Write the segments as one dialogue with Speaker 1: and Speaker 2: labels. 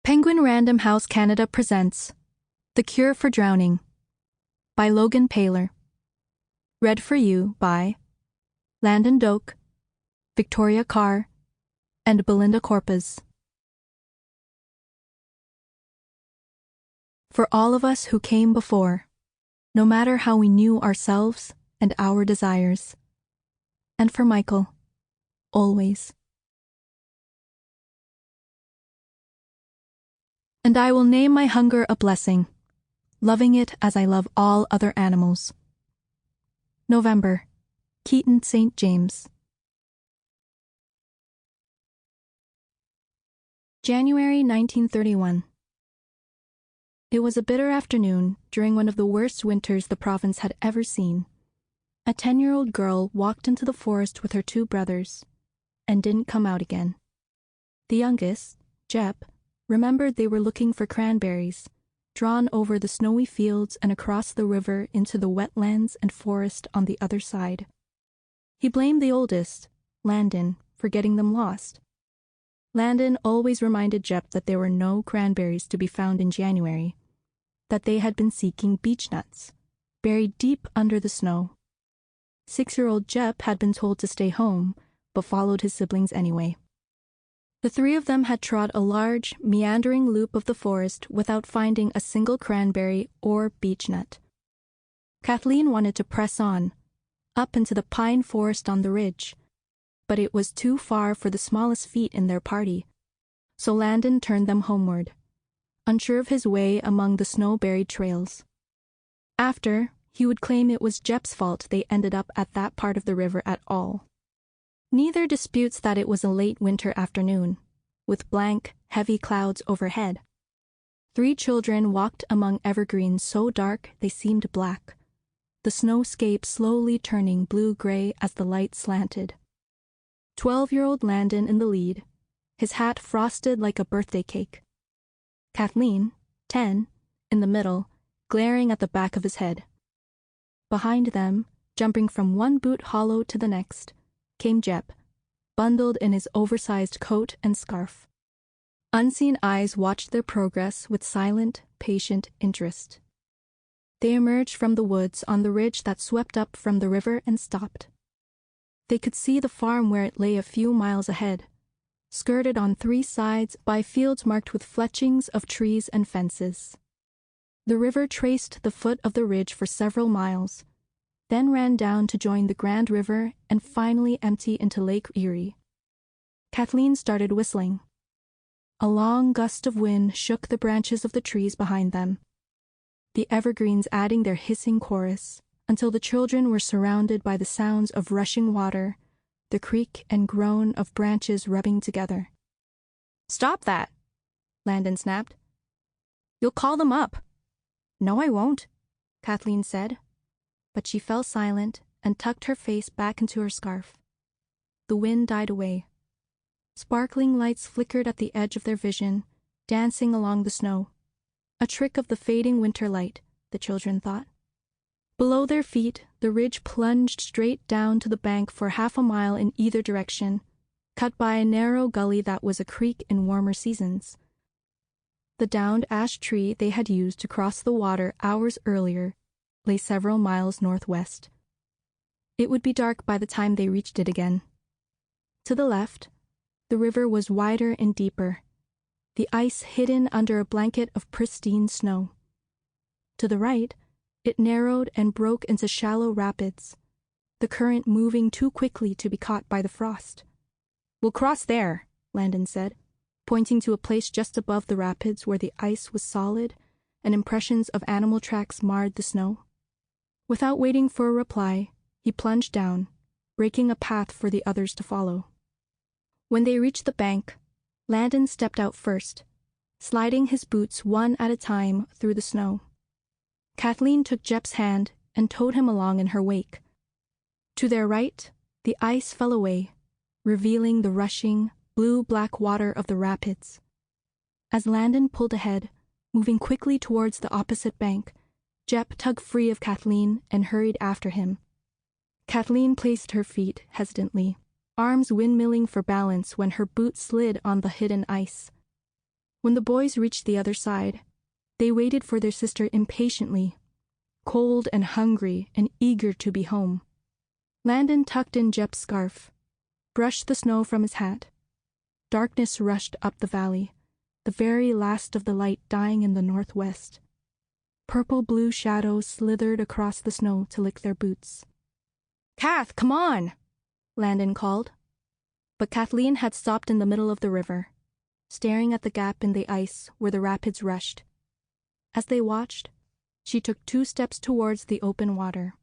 Speaker 1: Penguin Random House Canada presents The Cure for Drowning by Loghan Paylor. Read for you by Landon, Doak, Victoria Carr, and Belinda Corpuz. For all of us who came before, no matter how we knew ourselves and our desires. And for Michael, always. And I will name my hunger a blessing, loving it as I love all other animals. November, Keaton St. James. January 1931. It was a bitter afternoon during one of the worst winters the province had ever seen. A 10-year-old girl walked into the forest with her two brothers and didn't come out again. The youngest, Jep, remembered they were looking for cranberries, drawn over the snowy fields and across the river into the wetlands and forest on the other side. He blamed the oldest, Landon, for getting them lost. Landon always reminded Jep that there were no cranberries to be found in January, that they had been seeking beech nuts, buried deep under the snow. 6-year-old Jep had been told to stay home, but followed his siblings anyway. The three of them had trod a large, meandering loop of the forest without finding a single cranberry or beech nut. Kathleen wanted to press on, up into the pine forest on the ridge, but it was too far for the smallest feet in their party, so Landon turned them homeward, unsure of his way among the snow-buried trails. After, he would claim it was Jep's fault they ended up at that part of the river at all. Neither disputes that it was a late winter afternoon, with blank, heavy clouds overhead. 3 children walked among evergreens so dark they seemed black, the snowscape slowly turning blue-gray as the light slanted. 12-year-old Landon in the lead, his hat frosted like a birthday cake. Kathleen, 10, in the middle, glaring at the back of his head. Behind them, jumping from one boot hollow to the next, came Jep, bundled in his oversized coat and scarf. Unseen eyes watched their progress with silent, patient interest. They emerged from the woods on the ridge that swept up from the river and stopped. They could see the farm where it lay a few miles ahead, skirted on 3 sides by fields marked with fletchings of trees and fences. The river traced the foot of the ridge for several miles, then ran down to join the Grand River and finally empty into Lake Erie. Kathleen started whistling. A long gust of wind shook the branches of the trees behind them, the evergreens adding their hissing chorus, until the children were surrounded by the sounds of rushing water, the creak and groan of branches rubbing together. "Stop that!" Landon snapped. "You'll call them up." "No, I won't," Kathleen said, but she fell silent and tucked her face back into her scarf. The wind died away. Sparkling lights flickered at the edge of their vision, dancing along the snow. A trick of the fading winter light, the children thought. Below their feet, the ridge plunged straight down to the bank for half a mile in either direction, cut by a narrow gully that was a creek in warmer seasons. The downed ash tree they had used to cross the water hours earlier lay several miles northwest. It would be dark by the time they reached it again. To the left, the river was wider and deeper, the ice hidden under a blanket of pristine snow. To the right, it narrowed and broke into shallow rapids, the current moving too quickly to be caught by the frost. "We'll cross there," Landon said, pointing to a place just above the rapids where the ice was solid and impressions of animal tracks marred the snow. Without waiting for a reply, he plunged down, breaking a path for the others to follow. When they reached the bank, Landon stepped out first, sliding his boots one at a time through the snow. Kathleen took Jep's hand and towed him along in her wake. To their right, the ice fell away, revealing the rushing, blue-black water of the rapids. As Landon pulled ahead, moving quickly towards the opposite bank, Jep tugged free of Kathleen and hurried after him. Kathleen placed her feet hesitantly, arms windmilling for balance when her boot slid on the hidden ice. When the boys reached the other side, they waited for their sister impatiently, cold and hungry and eager to be home. Landon tucked in Jep's scarf, brushed the snow from his hat. Darkness rushed up the valley, the very last of the light dying in the northwest. Purple-blue shadows slithered across the snow to lick their boots. "Kath, come on!" Landon called. But Kathleen had stopped in the middle of the river, staring at the gap in the ice where the rapids rushed. As they watched, she took 2 steps towards the open water.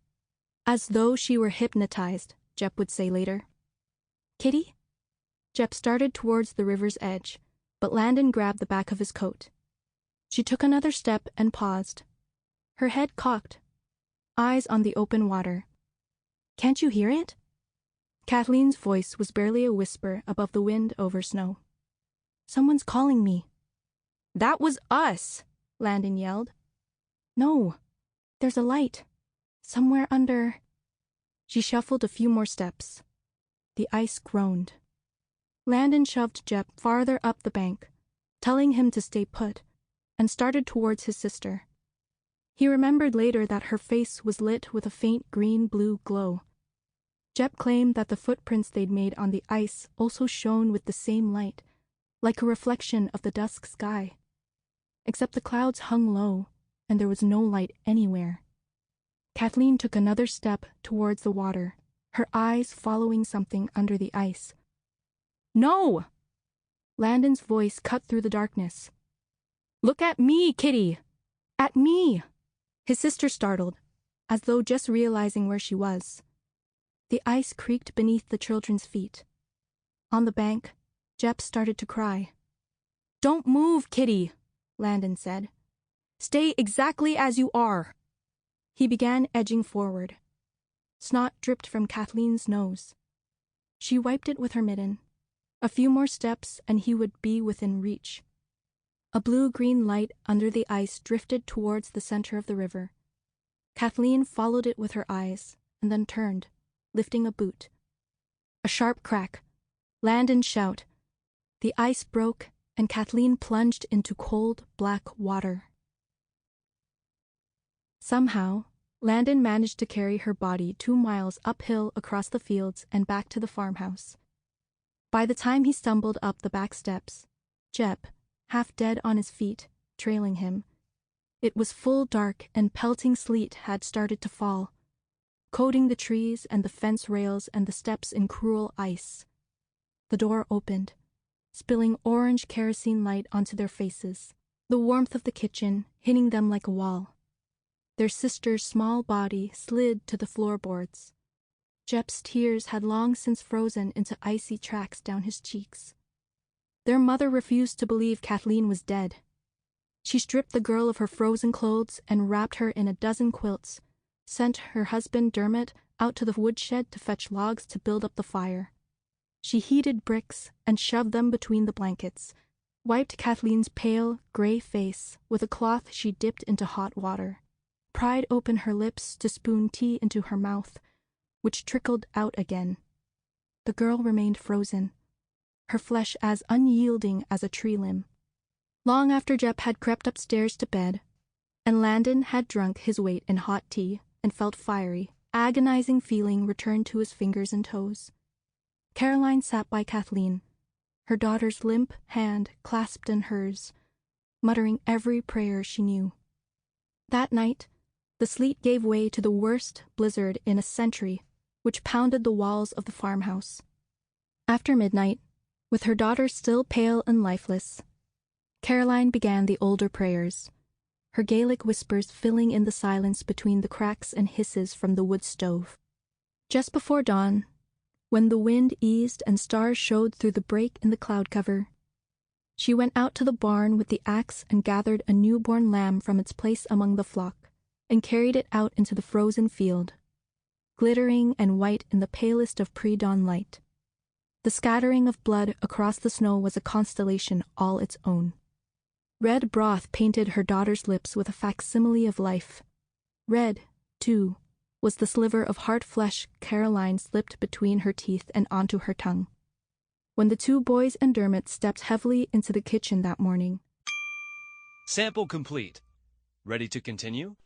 Speaker 1: "As though she were hypnotized," Jep would say later. "Kitty?" Jep started towards the river's edge, but Landon grabbed the back of his coat. She took another step and paused, her head cocked, eyes on the open water. "Can't you hear it?" Kathleen's voice was barely a whisper above the wind over snow. "Someone's calling me." "That was us!" Landon yelled. "No, there's a light. Somewhere under." She shuffled a few more steps. The ice groaned. Landon shoved Jep farther up the bank, telling him to stay put, and started towards his sister. He remembered later that her face was lit with a faint green-blue glow. Jep claimed that the footprints they'd made on the ice also shone with the same light, like a reflection of the dusk sky. Except the clouds hung low, and there was no light anywhere. Kathleen took another step towards the water, her eyes following something under the ice. "No!" Landon's voice cut through the darkness. "Look at me, Kitty! At me!" His sister startled, as though just realizing where she was. The ice creaked beneath the children's feet. On the bank, Jep started to cry. "Don't move, Kitty," Landon said. "Stay exactly as you are." He began edging forward. Snot dripped from Kathleen's nose. She wiped it with her mitten. A few more steps and he would be within reach. A blue-green light under the ice drifted towards the center of the river. Kathleen followed it with her eyes and then turned, lifting a boot. A sharp crack. Landon's shout. The ice broke and Kathleen plunged into cold, black water. Somehow, Landon managed to carry her body 2 miles uphill across the fields and back to the farmhouse. By the time he stumbled up the back steps, Jep, half dead on his feet, trailing him. It was full dark and pelting sleet had started to fall, coating the trees and the fence rails and the steps in cruel ice. The door opened, spilling orange kerosene light onto their faces, the warmth of the kitchen hitting them like a wall. Their sister's small body slid to the floorboards. Jep's tears had long since frozen into icy tracks down his cheeks. Their mother refused to believe Kathleen was dead. She stripped the girl of her frozen clothes and wrapped her in a dozen quilts, sent her husband Dermot out to the woodshed to fetch logs to build up the fire. She heated bricks and shoved them between the blankets, wiped Kathleen's pale, gray face with a cloth she dipped into hot water, pried open her lips to spoon tea into her mouth, which trickled out again. The girl remained frozen, her flesh as unyielding as a tree limb. Long after Jep had crept upstairs to bed, and Landon had drunk his weight in hot tea and felt fiery, agonizing feeling returned to his fingers and toes. Caroline sat by Kathleen, her daughter's limp hand clasped in hers, muttering every prayer she knew. That night, the sleet gave way to the worst blizzard in a century, which pounded the walls of the farmhouse. After midnight, with her daughter still pale and lifeless, Caroline began the older prayers, her Gaelic whispers filling in the silence between the cracks and hisses from the wood stove. Just before dawn, when the wind eased and stars showed through the break in the cloud cover, she went out to the barn with the axe and gathered a newborn lamb from its place among the flock, and carried it out into the frozen field, glittering and white in the palest of pre-dawn light. The scattering of blood across the snow was a constellation all its own. Red broth painted her daughter's lips with a facsimile of life. Red, too, was the sliver of hard flesh Caroline slipped between her teeth and onto her tongue. When the 2 boys and Dermot stepped heavily into the kitchen that morning,
Speaker 2: Sample complete. Ready to continue?